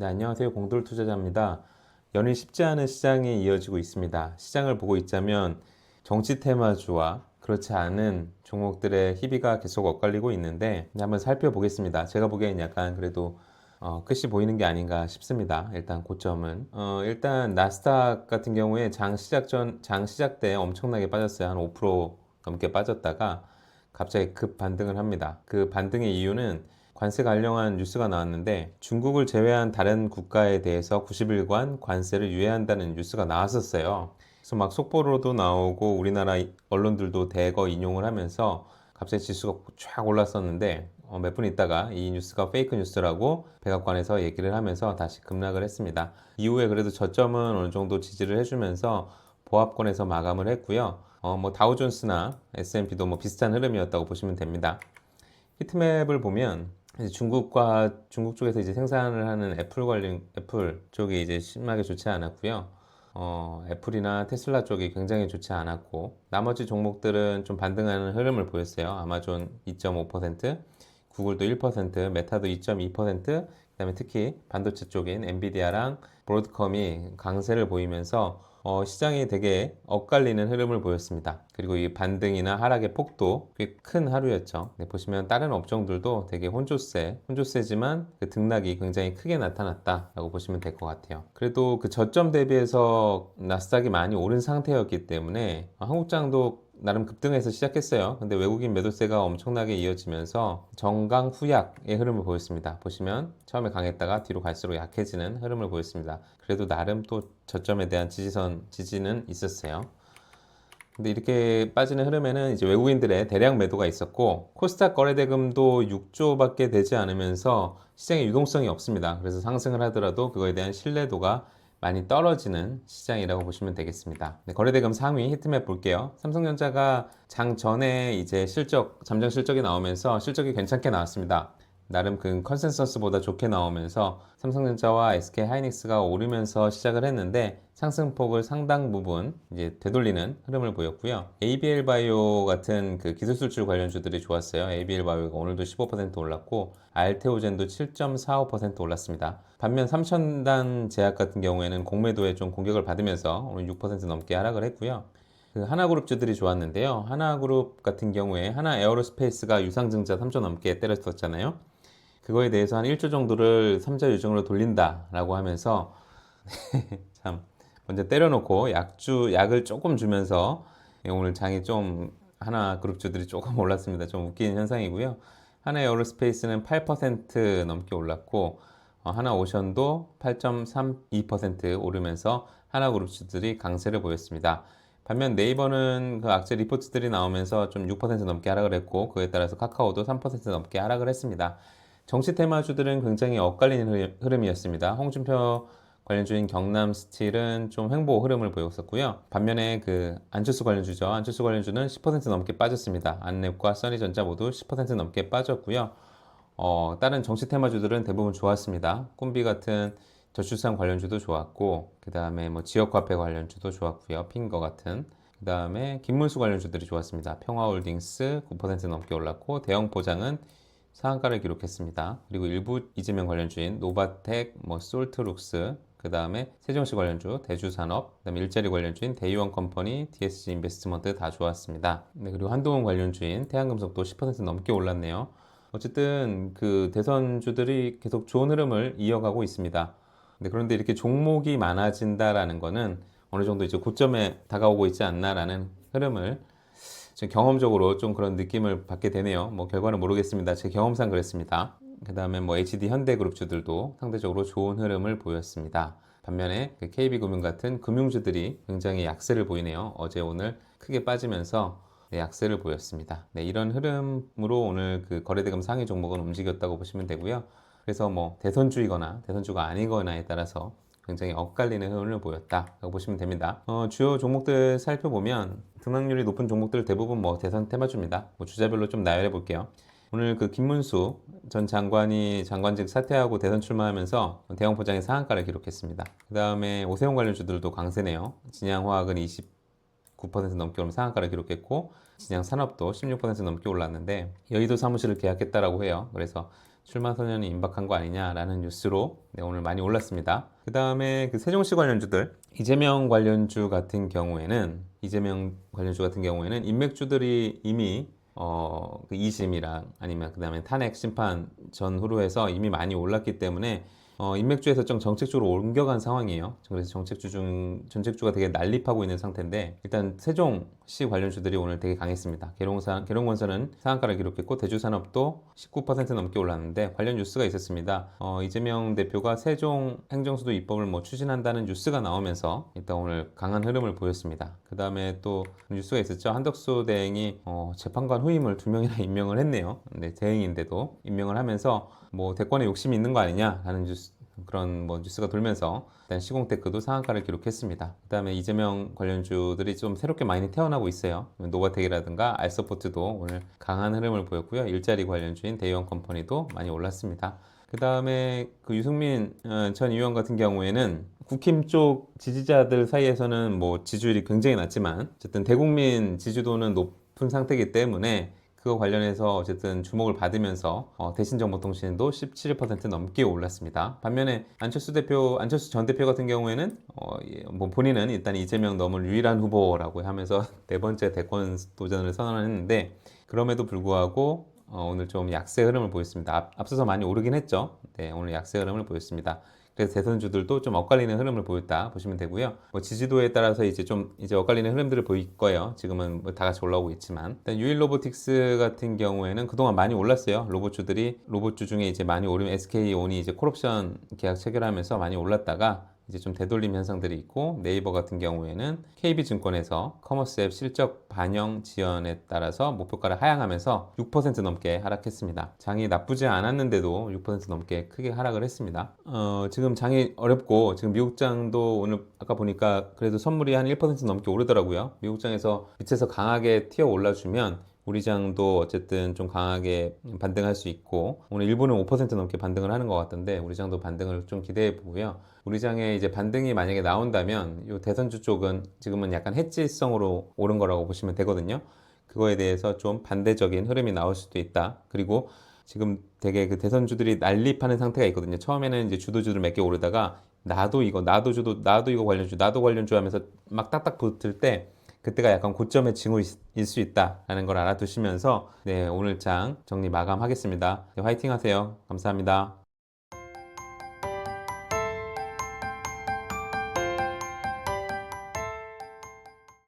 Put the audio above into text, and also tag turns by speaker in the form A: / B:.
A: 네, 안녕하세요. 공돌 투자자입니다. 연일 쉽지 않은 시장이 이어지고 있습니다. 시장을 보고 있자면 정치 테마주와 그렇지 않은 종목들의 희비가 계속 엇갈리고 있는데 한번 살펴보겠습니다. 제가 보기엔 약간 그래도 끝이 보이는 게 아닌가 싶습니다. 일단 고점은 일단 나스닥 같은 경우에 장 시작 때 엄청나게 빠졌어요. 한 5% 넘게 빠졌다가 갑자기 급 반등을 합니다. 그 반등의 이유는 관세 관련한 뉴스가 나왔는데 중국을 제외한 다른 국가에 대해서 90일간 관세를 유예한다는 뉴스가 나왔었어요. 그래서 막 속보로도 나오고 우리나라 언론들도 대거 인용을 하면서 갑자기 지수가 쫙 올랐었는데 몇 분 있다가 이 뉴스가 페이크 뉴스라고 백악관에서 얘기를 하면서 다시 급락을 했습니다. 이후에 그래도 저점은 어느 정도 지지를 해주면서 보합권에서 마감을 했고요. 다우존스나 S&P도 뭐 비슷한 흐름이었다고 보시면 됩니다. 히트맵을 보면 이제 중국 쪽에서 이제 생산을 하는 애플 쪽이 이제 심하게 좋지 않았고요. 애플이나 테슬라 쪽이 굉장히 좋지 않았고 나머지 종목들은 좀 반등하는 흐름을 보였어요. 아마존 2.5%, 구글도 1%, 메타도 2.2%, 그다음에 특히 반도체 쪽인 엔비디아랑 브로드컴이 강세를 보이면서 시장이 되게 엇갈리는 흐름을 보였습니다. 그리고 이 반등이나 하락의 폭도 꽤 큰 하루였죠. 네, 보시면 다른 업종들도 되게 혼조세지만 그 등락이 굉장히 크게 나타났다라고 보시면 될 것 같아요. 그래도 그 저점 대비해서 나스닥이 많이 오른 상태였기 때문에 한국장도 나름 급등해서 시작했어요. 근데 외국인 매도세가 엄청나게 이어지면서 정강 후약의 흐름을 보였습니다. 보시면 처음에 강했다가 뒤로 갈수록 약해지는 흐름을 보였습니다. 그래도 나름 또 저점에 대한 지지는 있었어요. 근데 이렇게 빠지는 흐름에는 이제 외국인들의 대량 매도가 있었고 코스닥 거래대금도 6조밖에 되지 않으면서 시장에 유동성이 없습니다. 그래서 상승을 하더라도 그거에 대한 신뢰도가 많이 떨어지는 시장이라고 보시면 되겠습니다. 네, 거래대금 상위 히트맵 볼게요. 삼성전자가 장 전에 이제 잠정 실적이 나오면서 실적이 괜찮게 나왔습니다. 나름 그 컨센서스보다 좋게 나오면서 삼성전자와 SK하이닉스가 오르면서 시작을 했는데 상승폭을 상당 부분 이제 되돌리는 흐름을 보였고요. ABL 바이오 같은 그 기술 수출 관련주들이 좋았어요. ABL 바이오가 오늘도 15% 올랐고 알테오젠도 7.45% 올랐습니다. 반면 삼천단 제약 같은 경우에는 공매도에 좀 공격을 받으면서 오늘 6% 넘게 하락을 했고요. 그 하나그룹주들이 좋았는데요. 하나그룹 같은 경우에 하나 에어로스페이스가 유상증자 3조 넘게 때렸었잖아요. 그거에 대해서 한 1조 정도를 삼자 유정으로 돌린다라고 하면서 참 먼저 때려놓고 약을 조금 주면서 오늘 장이 좀 하나 그룹주들이 조금 올랐습니다. 좀 웃기는 현상이고요. 하나 에어로스페이스는 8% 넘게 올랐고 하나 오션도 8.32% 오르면서 하나 그룹주들이 강세를 보였습니다. 반면 네이버는 그 악재 리포트들이 나오면서 좀 6% 넘게 하락을 했고 그에 따라서 카카오도 3% 넘게 하락을 했습니다. 정치 테마주들은 굉장히 엇갈리는 흐름이었습니다. 홍준표 관련주인 경남스틸은 좀 횡보 흐름을 보였었고요. 반면에 그 안철수 관련주죠. 안철수 관련주는 10% 넘게 빠졌습니다. 안랩과 써니전자 모두 10% 넘게 빠졌고요. 다른 정치 테마주들은 대부분 좋았습니다. 꿈비 같은 저출산 관련주도 좋았고, 그 다음에 뭐 지역화폐 관련주도 좋았고요. 핑거 같은. 그 다음에 김문수 관련주들이 좋았습니다. 평화홀딩스 9% 넘게 올랐고, 대형포장은 상한가를 기록했습니다. 그리고 일부 이재명 관련주인 노바텍, 솔트룩스, 그 다음에 세종시 관련주, 대주산업, 그 다음에 일자리 관련주인 대유원 컴퍼니, DSG 인베스트먼트 다 좋았습니다. 네, 그리고 한동훈 관련주인 태양금속도 10% 넘게 올랐네요. 어쨌든 그 대선주들이 계속 좋은 흐름을 이어가고 있습니다. 그런데 이렇게 종목이 많아진다라는 거는 어느 정도 이제 고점에 다가오고 있지 않나라는 흐름을 지금 경험적으로 좀 그런 느낌을 받게 되네요. 뭐 결과는 모르겠습니다. 제 경험상 그랬습니다. 그 다음에 HD 현대그룹주들도 상대적으로 좋은 흐름을 보였습니다. 반면에 KB금융 같은 금융주들이 굉장히 약세를 보이네요. 어제 오늘 크게 빠지면서 약세를 보였습니다. 네, 이런 흐름으로 오늘 그 거래대금 상위 종목은 움직였다고 보시면 되고요. 그래서 뭐 대선주이거나 대선주가 아니거나에 따라서 굉장히 엇갈리는 흐름을 보였다라고 보시면 됩니다. 주요 종목들 살펴보면 등락률이 높은 종목들 대부분 뭐 대선 테마주입니다. 뭐 주자별로 좀 나열해 볼게요. 오늘 그 김문수 전 장관이 장관직 사퇴하고 대선 출마하면서 대형 포장의 상한가를 기록했습니다. 그 다음에 오세훈 관련주들도 강세네요. 진양화학은 29% 넘게 오른 상한가를 기록했고 진양산업도 16% 넘게 올랐는데 여의도 사무실을 계약했다라고 해요. 그래서 출마선언이 임박한 거 아니냐라는 뉴스로 오늘 많이 올랐습니다. 그 다음에 그 세종시 관련주들, 이재명 관련주 같은 경우에는 인맥주들이 이미 그 2심이랑 아니면 그 다음에 탄핵 심판 전후로 해서 이미 많이 올랐기 때문에 인맥주에서 좀 정책주로 옮겨간 상황이에요. 그래서 정책주가 되게 난립하고 있는 상태인데, 일단 세종시 관련주들이 오늘 되게 강했습니다. 계룡건설은 상한가를 기록했고, 대주산업도 19% 넘게 올랐는데, 관련 뉴스가 있었습니다. 이재명 대표가 세종 행정수도 입법을 추진한다는 뉴스가 나오면서 일단 오늘 강한 흐름을 보였습니다. 그 다음에 또 뉴스가 있었죠. 한덕수 대행이 재판관 후임을 2명이나 임명을 했네요. 근데 대행인데도 임명을 하면서 대권에 욕심이 있는 거 아니냐라는 그런 뉴스가 돌면서 일단 시공테크도 상한가를 기록했습니다. 그 다음에 이재명 관련주들이 좀 새롭게 많이 태어나고 있어요. 노바텍이라든가 알서포트도 오늘 강한 흐름을 보였고요. 일자리 관련주인 대형 컴퍼니도 많이 올랐습니다. 그 다음에 그 유승민 전 의원 같은 경우에는 국힘 쪽 지지자들 사이에서는 지지율이 굉장히 낮지만 어쨌든 대국민 지지도는 높은 상태이기 때문에 그거 관련해서 어쨌든 주목을 받으면서 대신정보통신도 17% 넘게 올랐습니다. 반면에 안철수 전 대표 같은 경우에는 본인은 일단 이재명 넘을 유일한 후보라고 하면서 네 번째 대권 도전을 선언했는데, 그럼에도 불구하고 오늘 좀 약세 흐름을 보였습니다. 앞서서 많이 오르긴 했죠. 네, 오늘 약세 흐름을 보였습니다. 그래서 대선주들도 좀 엇갈리는 흐름을 보였다 보시면 되고요. 지지도에 따라서 이제 엇갈리는 흐름들을 보일 거예요. 지금은 다 같이 올라오고 있지만, 일단 유일로보틱스 같은 경우에는 그동안 많이 올랐어요. 로봇주 중에 이제 많이 오르면 SK온이 이제 콜옵션 계약 체결하면서 많이 올랐다가 이제 좀 되돌림 현상들이 있고, 네이버 같은 경우에는 KB증권에서 커머스 앱 실적 반영 지연에 따라서 목표가를 하향하면서 6% 넘게 하락했습니다. 장이 나쁘지 않았는데도 6% 넘게 크게 하락을 했습니다. 지금 장이 어렵고, 지금 미국장도 오늘 아까 보니까 그래도 선물이 한 1% 넘게 오르더라고요. 미국장에서 빛에서 강하게 튀어 올라주면 우리 장도 어쨌든 좀 강하게 반등할 수 있고, 오늘 일본은 5% 넘게 반등을 하는 것 같던데 우리 장도 반등을 좀 기대해 보고요. 우리 장에 이제 반등이 만약에 나온다면 이 대선주 쪽은 지금은 약간 해지성으로 오른 거라고 보시면 되거든요. 그거에 대해서 좀 반대적인 흐름이 나올 수도 있다. 그리고 지금 되게 그 대선주들이 난립하는 상태가 있거든요. 처음에는 이제 주도주들 몇 개 오르다가 나도 이거 관련주 하면서 막 딱딱 붙을 때, 그때가 약간 고점의 징후일 수 있다라는 걸 알아두시면서 오늘 장 정리 마감하겠습니다. 화이팅 하세요. 감사합니다.